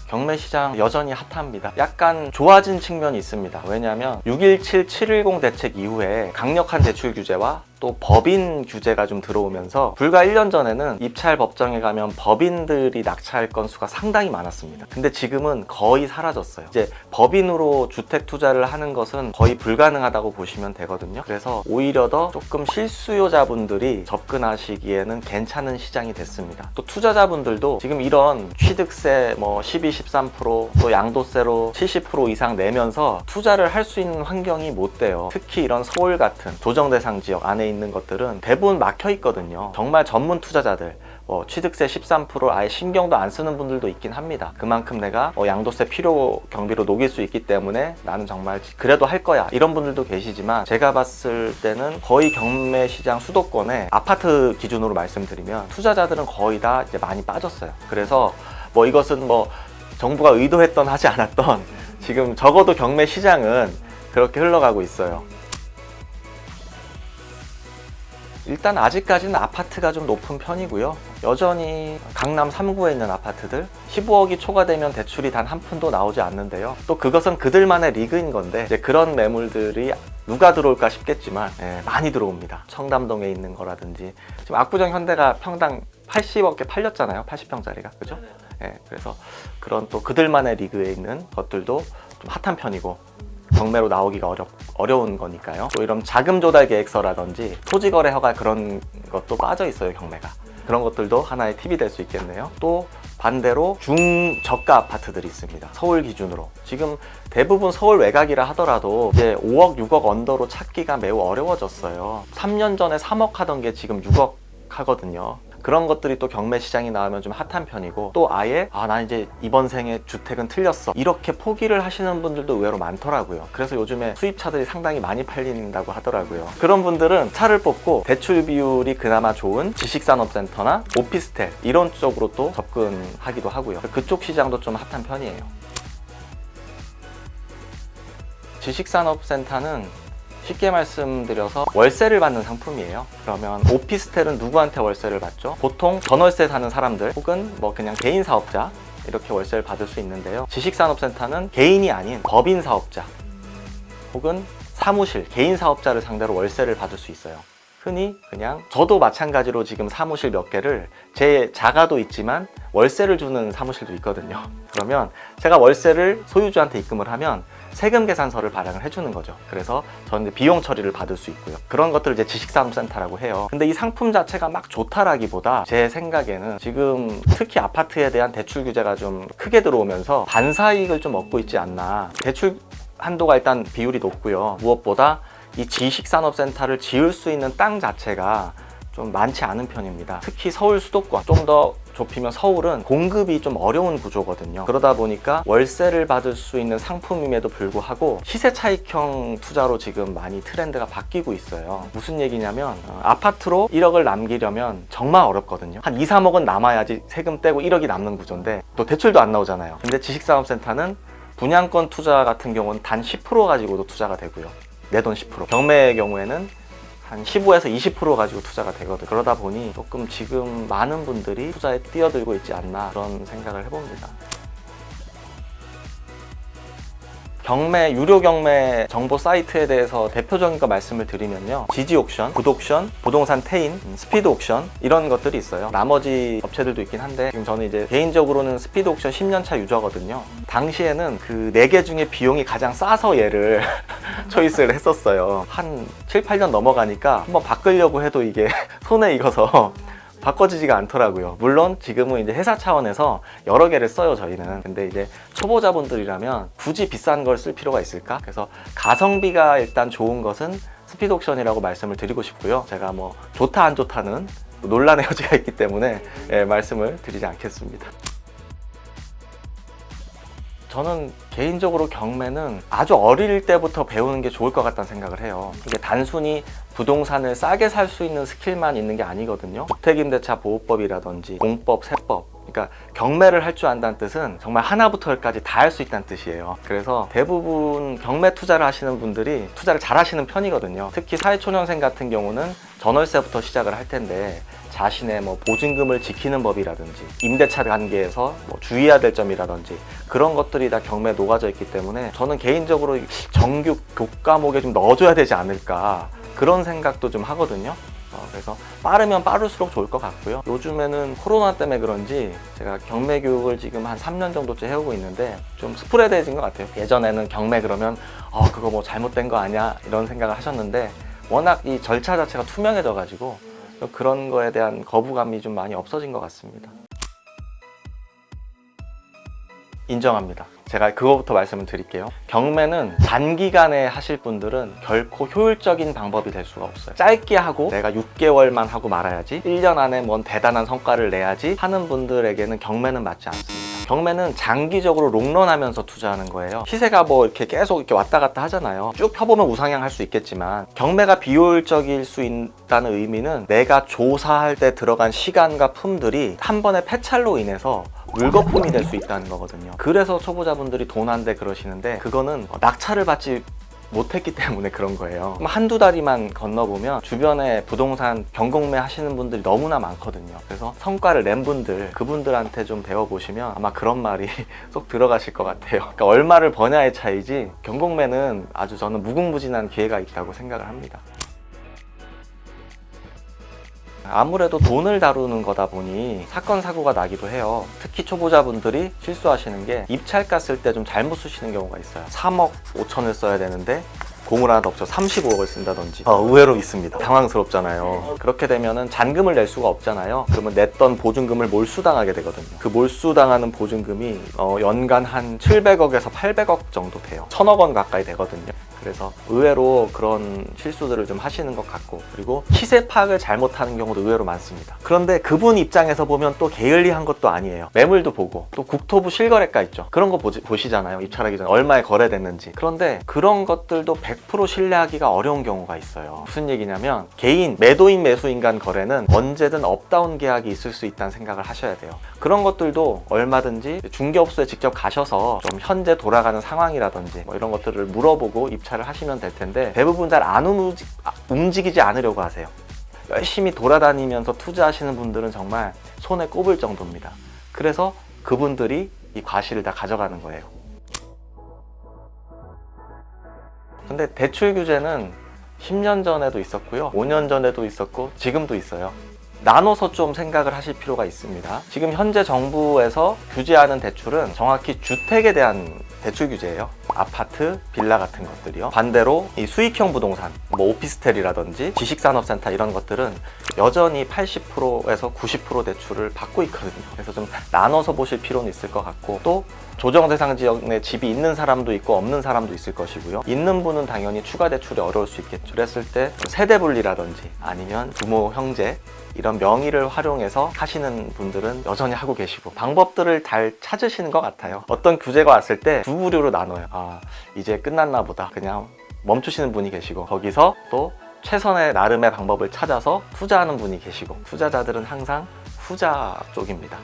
경매 시장 여전히 핫합니다. 약간 좋아진 측면이 있습니다. 왜냐하면 6.17, 7.10 대책 이후에 강력한 대출 규제와 또 법인 규제가 좀 들어오면서 불과 1년 전에는 입찰 법정에 가면 법인들이 낙찰 건수가 상당히 많았습니다. 근데 지금은 거의 사라졌어요. 이제 법인으로 주택 투자를 하는 것은 거의 불가능하다고 보시면 되거든요. 그래서 오히려 더 조금 실수요자분들이 접근하시기에는 괜찮은 시장이 됐습니다. 또 투자자분들도 지금 이런 취득세 12, 13%, 또 양도세로 70% 이상 내면서 투자를 할 수 있는 환경이 못 돼요. 특히 이런 서울 같은 조정 대상 지역 안에 있는 것들은 대부분 막혀 있거든요. 정말 전문 투자자들, 취득세 13% 아예 신경도 안 쓰는 분들도 있긴 합니다. 그만큼 내가 양도세 필요 경비로 녹일 수 있기 때문에 나는 정말 그래도 할 거야, 이런 분들도 계시지만, 제가 봤을 때는 거의 경매 시장 수도권에 아파트 기준으로 말씀드리면 투자자들은 거의 다 이제 많이 빠졌어요. 그래서 이것은 정부가 의도했던 하지 않았던 지금 적어도 경매 시장은 그렇게 흘러가고 있어요. 일단 아직까지는 아파트가 좀 높은 편이고요. 여전히 강남 3구에 있는 아파트들 15억이 초과되면 대출이 단 한 푼도 나오지 않는데요. 또 그것은 그들만의 리그인 건데, 이제 그런 매물들이 누가 들어올까 싶겠지만 많이 들어옵니다. 청담동에 있는 거라든지, 지금 압구정 현대가 평당 80억에 팔렸잖아요. 80평짜리가, 그죠? 그래서 그런 또 그들만의 리그에 있는 것들도 좀 핫한 편이고, 경매로 나오기가 어려운 거니까요. 또 이런 자금 조달 계획서라든지 토지거래 허가, 그런 것도 빠져 있어요, 경매가. 그런 것들도 하나의 팁이 될 수 있겠네요. 또 반대로 중저가 아파트들이 있습니다. 서울 기준으로 지금 대부분 서울 외곽이라 하더라도 이제 5억, 6억 언더로 찾기가 매우 어려워졌어요. 3년 전에 3억 하던 게 지금 6억 하거든요. 그런 것들이 또 경매 시장이 나오면 좀 핫한 편이고, 또 아예 난 이제 이번 생에 주택은 틀렸어, 이렇게 포기를 하시는 분들도 의외로 많더라고요. 그래서 요즘에 수입차들이 상당히 많이 팔린다고 하더라고요. 그런 분들은 차를 뽑고 대출 비율이 그나마 좋은 지식산업센터나 오피스텔 이런 쪽으로 또 접근하기도 하고요. 그쪽 시장도 좀 핫한 편이에요. 지식산업센터는 쉽게 말씀드려서 월세를 받는 상품이에요. 그러면 오피스텔은 누구한테 월세를 받죠? 보통 전월세 사는 사람들, 혹은 그냥 개인 사업자, 이렇게 월세를 받을 수 있는데요. 지식산업센터는 개인이 아닌 법인 사업자 혹은 사무실, 개인 사업자를 상대로 월세를 받을 수 있어요. 흔히 그냥 저도 마찬가지로 지금 사무실 몇 개를, 제 자가도 있지만 월세를 주는 사무실도 있거든요. 그러면 제가 월세를 소유주한테 입금을 하면 세금 계산서를 발행을 해주는 거죠. 그래서 저는 비용 처리를 받을 수 있고요. 그런 것들을 이제 지식산업센터라고 해요. 근데 이 상품 자체가 막 좋다라기보다 제 생각에는 지금 특히 아파트에 대한 대출 규제가 좀 크게 들어오면서 반사이익을 좀 얻고 있지 않나. 대출 한도가 일단 비율이 높고요. 무엇보다 이 지식산업센터를 지을 수 있는 땅 자체가 좀 많지 않은 편입니다. 특히 서울 수도권, 좀 더 좁히면 서울은 공급이 좀 어려운 구조거든요. 그러다 보니까 월세를 받을 수 있는 상품임에도 불구하고 시세 차익형 투자로 지금 많이 트렌드가 바뀌고 있어요. 무슨 얘기냐면 아파트로 1억을 남기려면 정말 어렵거든요. 한 2, 3억은 남아야지 세금 떼고 1억이 남는 구조인데, 또 대출도 안 나오잖아요. 근데 지식산업센터는 분양권 투자 같은 경우는 단 10% 가지고도 투자가 되고요. 내 돈 10%. 경매의 경우에는 한 15에서 20% 가지고 투자가 되거든요. 그러다 보니 조금 지금 많은 분들이 투자에 뛰어들고 있지 않나, 그런 생각을 해봅니다. 경매, 유료 경매 정보 사이트에 대해서 대표적인 거 말씀을 드리면요. 지지옥션, 굿옥션, 부동산 태인, 스피드옥션, 이런 것들이 있어요. 나머지 업체들도 있긴 한데, 지금 저는 이제 개인적으로는 스피드옥션 10년차 유저거든요. 당시에는 그 4개 중에 비용이 가장 싸서 얘를 초이스를 했었어요. 한 7, 8년 넘어가니까 한번 바꾸려고 해도 이게 손에 익어서 바꿔지지가 않더라고요. 물론 지금은 이제 회사 차원에서 여러 개를 써요, 저희는. 근데 이제 초보자분들이라면 굳이 비싼 걸 쓸 필요가 있을까? 그래서 가성비가 일단 좋은 것은 스피드옥션이라고 말씀을 드리고 싶고요. 제가 좋다 안 좋다는 논란의 여지가 있기 때문에 말씀을 드리지 않겠습니다. 저는 개인적으로 경매는 아주 어릴 때부터 배우는 게 좋을 것 같다는 생각을 해요. 이게 단순히 부동산을 싸게 살 수 있는 스킬만 있는 게 아니거든요. 주택임대차 보호법이라든지 공법, 세법, 그러니까 경매를 할 줄 안다는 뜻은 정말 하나부터 열까지 다 할 수 있다는 뜻이에요. 그래서 대부분 경매 투자를 하시는 분들이 투자를 잘 하시는 편이거든요. 특히 사회초년생 같은 경우는 전월세부터 시작을 할 텐데, 자신의 뭐 보증금을 지키는 법이라든지 임대차 관계에서 뭐 주의해야 될 점이라든지 그런 것들이 다 경매에 녹아져 있기 때문에 저는 개인적으로 정규 교과목에 좀 넣어줘야 되지 않을까 그런 생각도 좀 하거든요. 그래서 빠르면 빠를수록 좋을 것 같고요. 요즘에는 코로나 때문에 그런지 제가 경매 교육을 지금 한 3년 정도째 해오고 있는데 좀 스프레드해진 것 같아요. 예전에는 경매 그러면 그거 뭐 잘못된 거 아니야 이런 생각을 하셨는데 워낙 이 절차 자체가 투명해져 가지고 그런 거에 대한 거부감이 좀 많이 없어진 것 같습니다. 인정합니다. 제가 그거부터 말씀을 드릴게요. 경매는 단기간에 하실 분들은 결코 효율적인 방법이 될 수가 없어요. 짧게 하고 내가 6개월만 하고 말아야지 1년 안에 뭔 대단한 성과를 내야지 하는 분들에게는 경매는 맞지 않습니다. 경매는 장기적으로 롱런하면서 투자하는 거예요. 시세가 뭐 이렇게 계속 이렇게 왔다 갔다 하잖아요. 쭉 펴보면 우상향할 수 있겠지만 경매가 비효율적일 수 있다는 의미는 내가 조사할 때 들어간 시간과 품들이 한 번의 폐찰로 인해서 물거품이 될 수 있다는 거거든요. 그래서 초보자분들이 돈 안 돼 그러시는데 그거는 낙찰을 받지 못했기 때문에 그런 거예요. 한두 다리만 건너보면 주변에 부동산 경공매 하시는 분들이 너무나 많거든요. 그래서 성과를 낸 분들, 그분들한테 좀 배워보시면 아마 그런 말이 쏙 들어가실 것 같아요. 그러니까 얼마를 버냐의 차이지 경공매는 아주 저는 무궁무진한 기회가 있다고 생각을 합니다. 아무래도 돈을 다루는 거다 보니 사건 사고가 나기도 해요. 특히 초보자분들이 실수하시는 게 입찰가 쓸 때 좀 잘못 쓰시는 경우가 있어요. 3억 5천을 써야 되는데 공을 하나 덮쳐 35억을 쓴다든지 의외로 있습니다. 당황스럽잖아요. 그렇게 되면은 잔금을 낼 수가 없잖아요. 그러면 냈던 보증금을 몰수당하게 되거든요. 그 몰수당하는 보증금이 연간 한 700억에서 800억 정도 돼요. 1000억 원 가까이 되거든요. 그래서 의외로 그런 실수들을 좀 하시는 것 같고, 그리고 시세 파악을 잘못하는 경우도 의외로 많습니다. 그런데 그분 입장에서 보면 또 게을리한 것도 아니에요. 매물도 보고 또 국토부 실거래가 있죠. 그런 거 보시잖아요. 입찰하기 전에 얼마에 거래됐는지. 그런데 그런 것들도 100% 신뢰하기가 어려운 경우가 있어요. 무슨 얘기냐면 개인 매도인 매수인 간 거래는 언제든 업다운 계약이 있을 수 있다는 생각을 하셔야 돼요. 그런 것들도 얼마든지 중개업소에 직접 가셔서 좀 현재 돌아가는 상황이라든지 뭐 이런 것들을 물어보고 입찰을 하시면 될 텐데, 대부분 잘 안 움직이지 않으려고 하세요. 열심히 돌아다니면서 투자하시는 분들은 정말 손에 꼽을 정도입니다. 그래서 그분들이 이 과실을 다 가져가는 거예요. 근데 대출 규제는 10년 전에도 있었고요, 5년 전에도 있었고 지금도 있어요. 나눠서 좀 생각을 하실 필요가 있습니다. 지금 현재 정부에서 규제하는 대출은 정확히 주택에 대한 대출 규제예요. 아파트, 빌라 같은 것들이요. 반대로 이 수익형 부동산, 뭐 오피스텔이라든지 지식산업센터 이런 것들은 여전히 80%에서 90% 대출을 받고 있거든요. 그래서 좀 나눠서 보실 필요는 있을 것 같고, 또 조정 대상 지역에 집이 있는 사람도 있고 없는 사람도 있을 것이고요. 있는 분은 당연히 추가 대출이 어려울 수 있겠죠. 그랬을 때 세대 분리라든지 아니면 부모, 형제 이런 명의를 활용해서 하시는 분들은 여전히 하고 계시고, 방법들을 잘 찾으시는 것 같아요. 어떤 규제가 왔을 때 두 부류로 나눠요. 이제 끝났나 보다 그냥 멈추시는 분이 계시고, 거기서 또 최선의 나름의 방법을 찾아서 투자하는 분이 계시고, 투자자들은 항상 후자 쪽입니다.